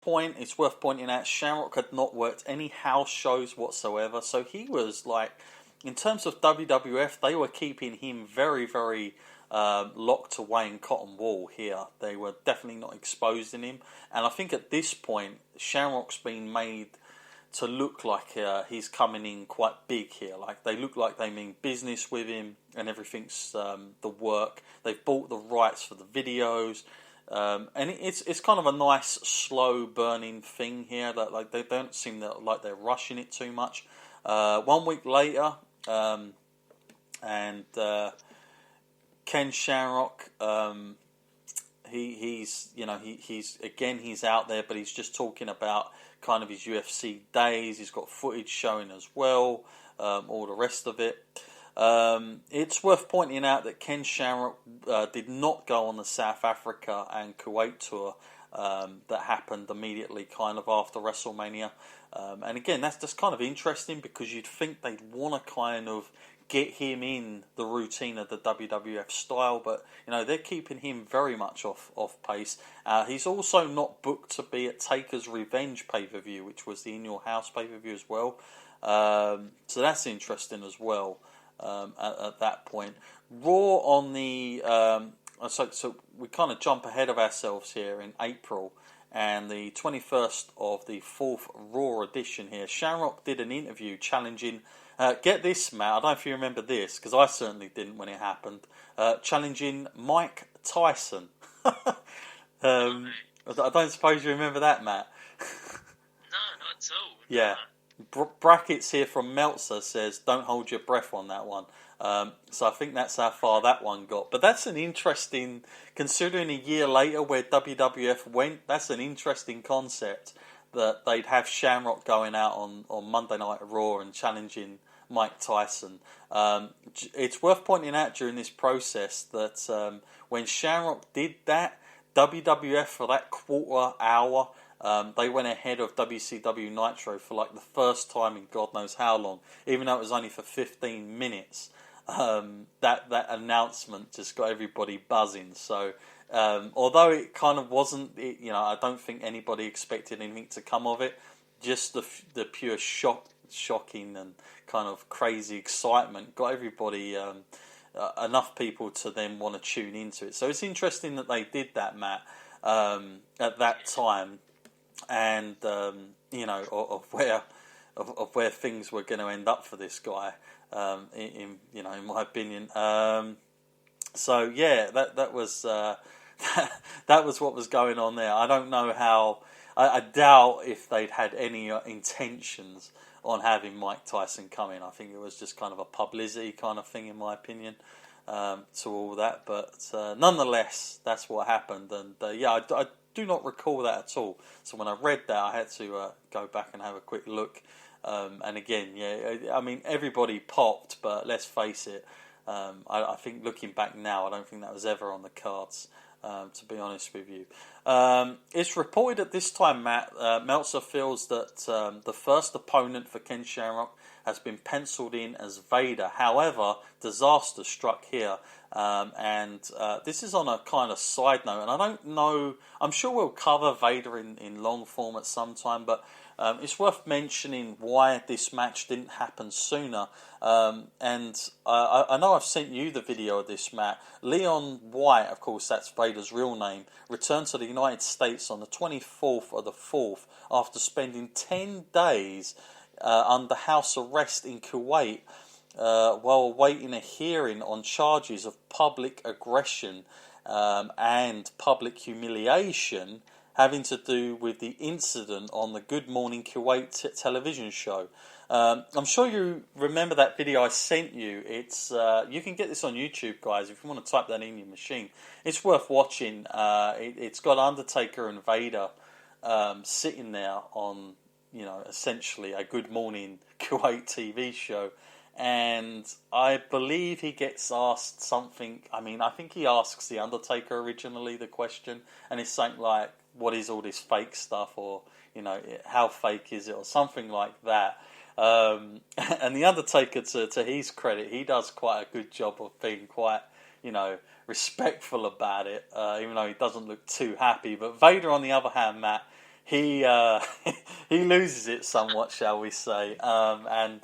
point, it's worth pointing out, Shamrock had not worked any house shows whatsoever, so he was like, in terms of WWF, they were keeping him very, very locked away in cotton wool here. They were definitely not exposing him, and I think at this point, Shamrock's been made to look like he's coming in quite big here. Like, they look like they mean business with him, and everything's the work. They've bought the rights for the videos. And it's kind of a nice slow burning thing here that like they don't seem like they're rushing it too much. 1 week later, and Ken Shamrock, he's out there, but he's just talking about kind of his UFC days. He's got footage showing as well, all the rest of it. It's worth pointing out that Ken Shamrock did not go on the South Africa and Kuwait tour that happened immediately kind of after WrestleMania. And again, that's just kind of interesting because you'd think they'd want to kind of get him in the routine of the WWF style, but they're keeping him very much off pace. He's also not booked to be at Taker's Revenge pay-per-view, which was the In Your House pay-per-view as well. So that's interesting as well. At that point, Raw on the so we kind of jump ahead of ourselves here in April, and the 21st of the 4th Raw edition here, Shamrock did an interview challenging, get this, Matt, I don't know if you remember this, because I certainly didn't when it happened, challenging Mike Tyson. I don't suppose you remember that, Matt? No, not at all. Yeah. Brackets here from Meltzer says, don't hold your breath on that one. So I think that's how far that one got. But that's an interesting, considering a year later where WWF went, that's an interesting concept that they'd have Shamrock going out on Monday Night Raw and challenging Mike Tyson. It's worth pointing out during this process that when Shamrock did that, WWF for that quarter hour, they went ahead of WCW Nitro for like the first time in God knows how long, even though it was only for 15 minutes. That announcement just got everybody buzzing. So although it kind of wasn't, I don't think anybody expected anything to come of it. Just the pure shocking and kind of crazy excitement got everybody, enough people to then want to tune into it. So it's interesting that they did that, Matt, at that time. And of where things were going to end up for this guy, in my opinion. So yeah, that was that was what was going on there. I don't know how. I doubt if they'd had any intentions on having Mike Tyson come in. I think it was just kind of a publicity kind of thing, in my opinion, to all that. But nonetheless, that's what happened. And I do not recall that at all. So when I read that, I had to go back and have a quick look. And again, I mean, everybody popped, but let's face it, I think looking back now, I don't think that was ever on the cards, to be honest with you. It's reported at this time, Matt, Meltzer feels that the first opponent for Ken Shamrock has been penciled in as Vader. However, disaster struck here. And this is on a kind of side note, and I don't know, I'm sure we'll cover Vader in long form at some time, but it's worth mentioning why this match didn't happen sooner. And I know I've sent you the video of this, Matt. Leon White, of course, that's Vader's real name, returned to the United States on the 24th of the 4th after spending 10 days under house arrest in Kuwait, while awaiting a hearing on charges of public aggression and public humiliation having to do with the incident on the Good Morning Kuwait television show. I'm sure you remember that video I sent you. It's you can get this on YouTube, guys, if you want to type that in your machine. It's worth watching. It's got Undertaker and Vader sitting there on, essentially a Good Morning Kuwait TV show. And I believe he gets asked something. I mean, I think he asks the Undertaker originally the question, and it's something like, "What is all this fake stuff?" or "How fake is it?" or something like that. And the Undertaker, to his credit, he does quite a good job of being quite, respectful about it, even though he doesn't look too happy. But Vader, on the other hand, Matt, he he loses it somewhat, shall we say, and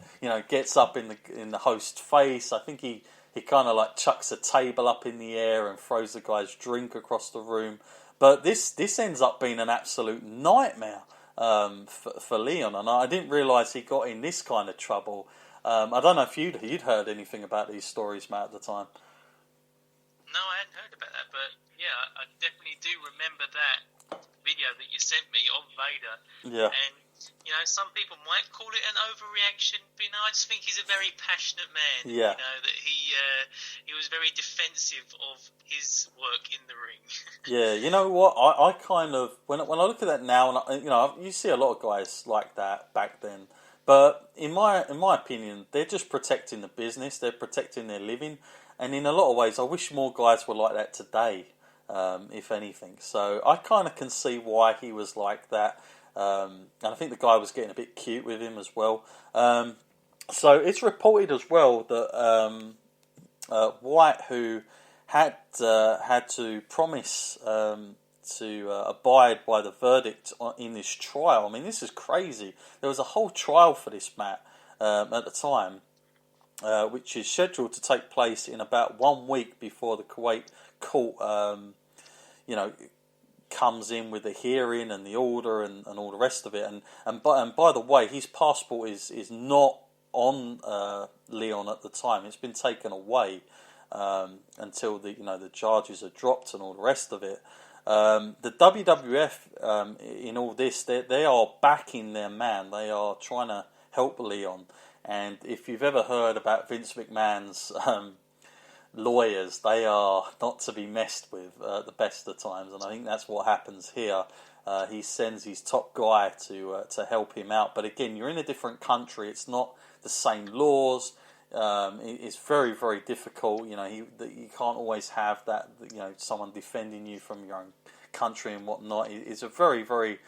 gets up in the host's face. I think he kind of like chucks a table up in the air and throws the guy's drink across the room. But this ends up being an absolute nightmare for Leon, and I didn't realise he got in this kind of trouble. I don't know if you'd heard anything about these stories, Matt, at the time. No, I hadn't heard about that, but yeah, I definitely do remember that video that you sent me of Vader. Yeah. And, some people might call it an overreaction, but, I just think he's a very passionate man. Yeah. That he was very defensive of his work in the ring. Yeah, you know what? I kind of, when I look at that now, and you see a lot of guys like that back then. But in my opinion, they're just protecting the business. They're protecting their living. And in a lot of ways, I wish more guys were like that today, if anything. So I kind of can see why he was like that. And I think the guy was getting a bit cute with him as well. So it's reported as well that White, who had to promise to abide by the verdict in this trial. I mean, this is crazy. There was a whole trial for this, Matt, at the time. Which is scheduled to take place in about 1 week before the Kuwait court, comes in with the hearing and the order and all the rest of it. And by the way, his passport is not on Leon at the time. It's been taken away until the charges are dropped and all the rest of it. The WWF in all this, they are backing their man. They are trying to help Leon. And if you've ever heard about Vince McMahon's lawyers, they are not to be messed with at the best of times. And I think that's what happens here. He sends his top guy to help him out. But again, you're in a different country. It's not the same laws. It's very, very difficult. You can't always have that. Someone defending you from your own country and whatnot. It's a very, very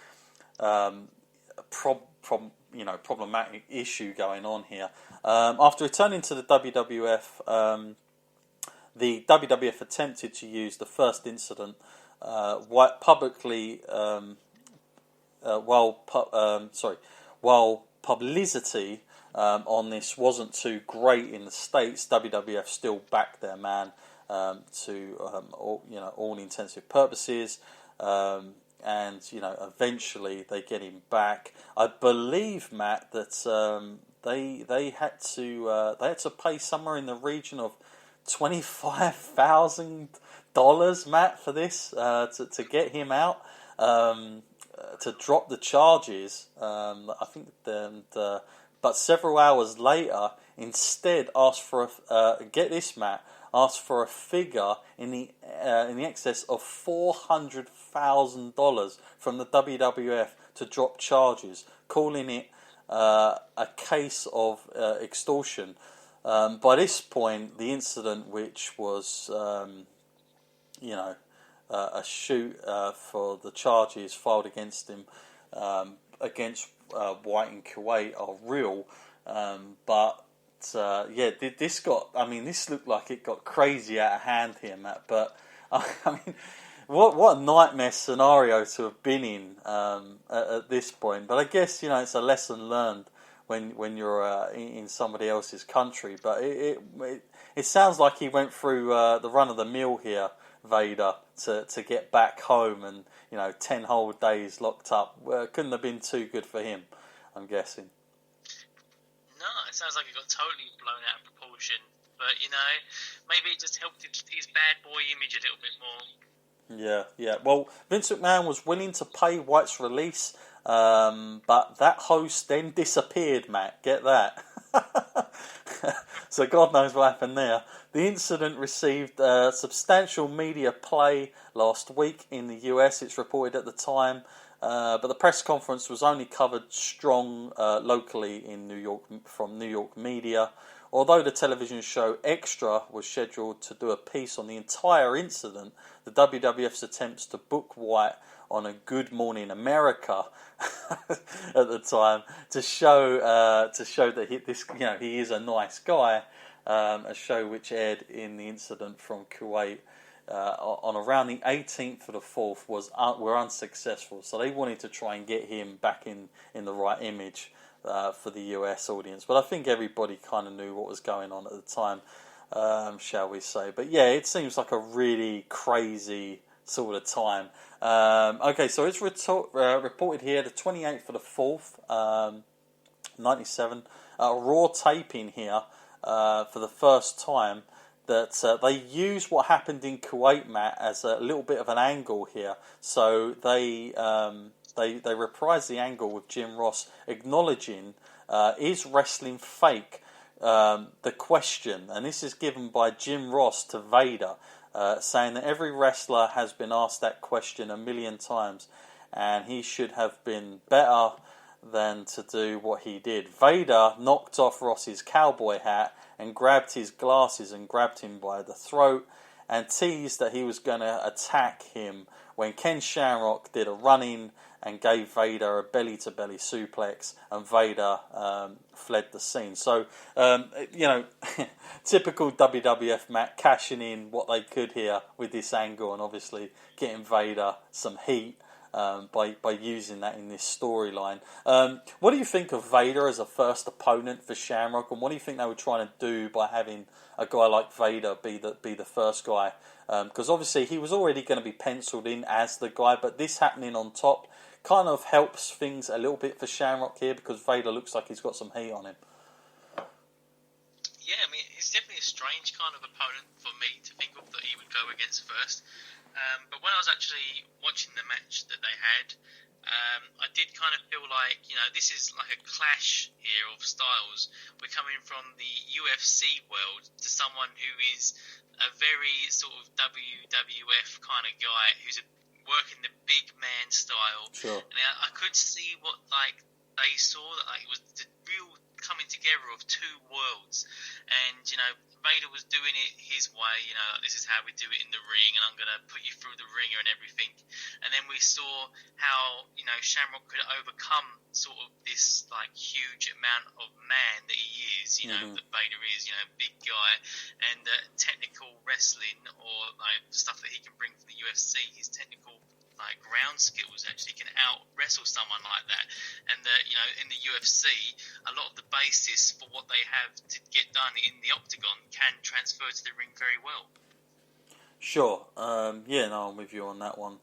problematic issue going on here. After returning to the WWF, the WWF attempted to use the first incident while publicity on this wasn't too great in the States. WWF still backed their man to all intensive purposes. And eventually they get him back. I believe, Matt, that they had to pay somewhere in the region of $25,000, Matt, for this to get him out, to drop the charges. I think, but several hours later, instead asked for get this, Matt. Asked for a figure in the excess of $400,000 from the WWF to drop charges, calling it a case of extortion. By this point, the incident, which was a shoot for the charges filed against him against White in Kuwait, are real, but. This looked like it got crazy out of hand here, Matt. But I mean, what a nightmare scenario to have been in at this point. But I guess it's a lesson learned when you're in somebody else's country. But it sounds like he went through the run of the mill here, Vader, to get back home, and 10 whole days locked up. Couldn't have been too good for him, I'm guessing. No, it sounds like it got totally blown out of proportion. But, maybe it just helped his bad boy image a little bit more. Yeah. Well, Vince McMahon was willing to pay White's release, but that host then disappeared, Matt. Get that? So God knows what happened there. The incident received substantial media play last week in the US, it's reported at the time. But the press conference was only covered strong locally in New York from New York media. Although the television show Extra was scheduled to do a piece on the entire incident, the WWF's attempts to book White on a Good Morning America at the time to show that he is a nice guy, a show which aired in the incident from Kuwait. on around the 18th of the 4th were unsuccessful. So they wanted to try and get him back in the right image for the US audience. But I think everybody kind of knew what was going on at the time, shall we say. But yeah, it seems like a really crazy sort of time. Okay, so it's reported here the 28th of the 4th, 97, Raw taping here for the first time, that they use what happened in Kuwait, Matt, as a little bit of an angle here. So they reprise the angle with Jim Ross acknowledging, is wrestling fake? The question, and this is given by Jim Ross to Vader, saying that every wrestler has been asked that question 1,000,000 times, and he should have been better than to do what he did. Vader knocked off Ross's cowboy hat and grabbed his glasses and grabbed him by the throat and teased that he was going to attack him when Ken Shamrock did a run-in and gave Vader a belly-to-belly suplex, and Vader fled the scene. So, typical WWF, Matt, cashing in what they could here with this angle, and obviously getting Vader some heat by using that in this storyline. What do you think of Vader as a first opponent for Shamrock, and what do you think they were trying to do by having a guy like Vader be the first guy? Because obviously he was already going to be penciled in as the guy, but this happening on top kind of helps things a little bit for Shamrock here, because Vader looks like he's got some heat on him. Yeah, I mean, he's definitely a strange kind of opponent for me to think of that he would go against first. But when I was actually watching the match that they had, I did kind of feel like, this is like a clash here of styles. We're coming from the UFC world to someone who is a very sort of WWF kind of guy who's working the big man style. Sure. And I could see what they saw, that it was the real coming together of two worlds. And Vader was doing it his way, this is how we do it in the ring, and I'm going to put you through the ringer and everything. And then we saw how Shamrock could overcome sort of this huge amount of man that he is, that Vader is, big guy, and technical wrestling, or stuff that he can bring from the UFC, his technical ground skills actually can out wrestle someone like that. And in the UFC, a lot of the basis for what they have to get done in the octagon can transfer to the ring very well. Sure. I'm with you on that one.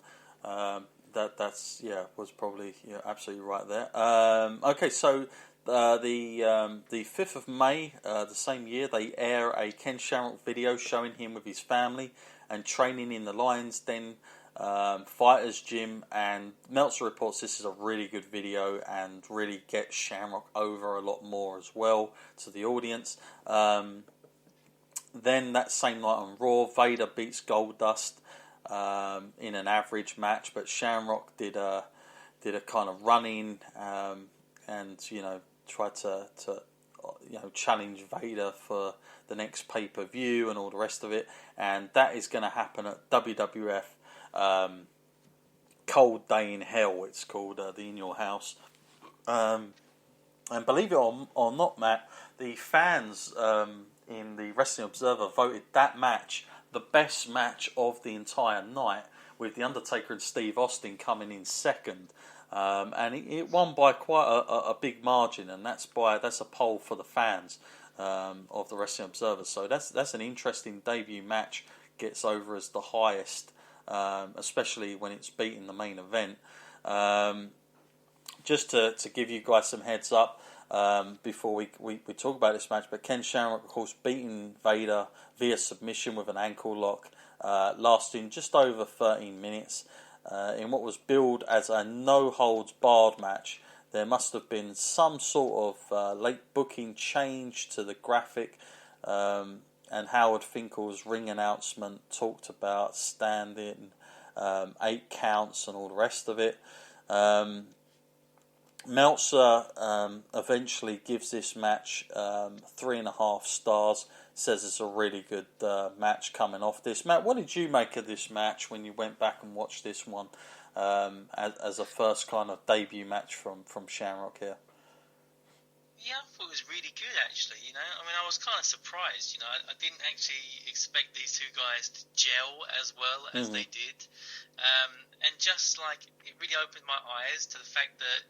That's was probably absolutely right there. Okay, so the 5th of May, the same year, they air a Ken Shamrock video showing him with his family and training in the Lions Den Fighters Gym, and Meltzer reports this is a really good video and really gets Shamrock over a lot more as well to the audience. Then that same night on Raw, Vader beats Goldust in an average match, but Shamrock did a kind of run-in and tried to challenge Vader for the next pay-per-view and all the rest of it, and that is going to happen at WWF Cold Day in Hell, it's called, the In Your House. And believe it or not, Matt, the fans in the Wrestling Observer voted that match the best match of the entire night, with The Undertaker and Steve Austin coming in second. And it won by quite a big margin, and that's a poll for the fans of the Wrestling Observer. So that's an interesting debut match, gets over as the highest, especially when it's beating the main event. Just to give you guys some heads up before we talk about this match, but Ken Shamrock, of course, beating Vader via submission with an ankle lock, lasting just over 13 minutes. In what was billed as a no-holds-barred match, there must have been some sort of late booking change to the graphic, and Howard Finkel's ring announcement talked about standing 8 counts and all the rest of it. Meltzer eventually gives this match 3.5 stars, says it's a really good match coming off this. Matt, what did you make of this match when you went back and watched this one as a first kind of debut match from Shamrock here? Yeah, I thought it was really good, actually. You know, I mean, I was kind of surprised. You know, I didn't actually expect these two guys to gel as well as they did, and just like it really opened my eyes to the fact that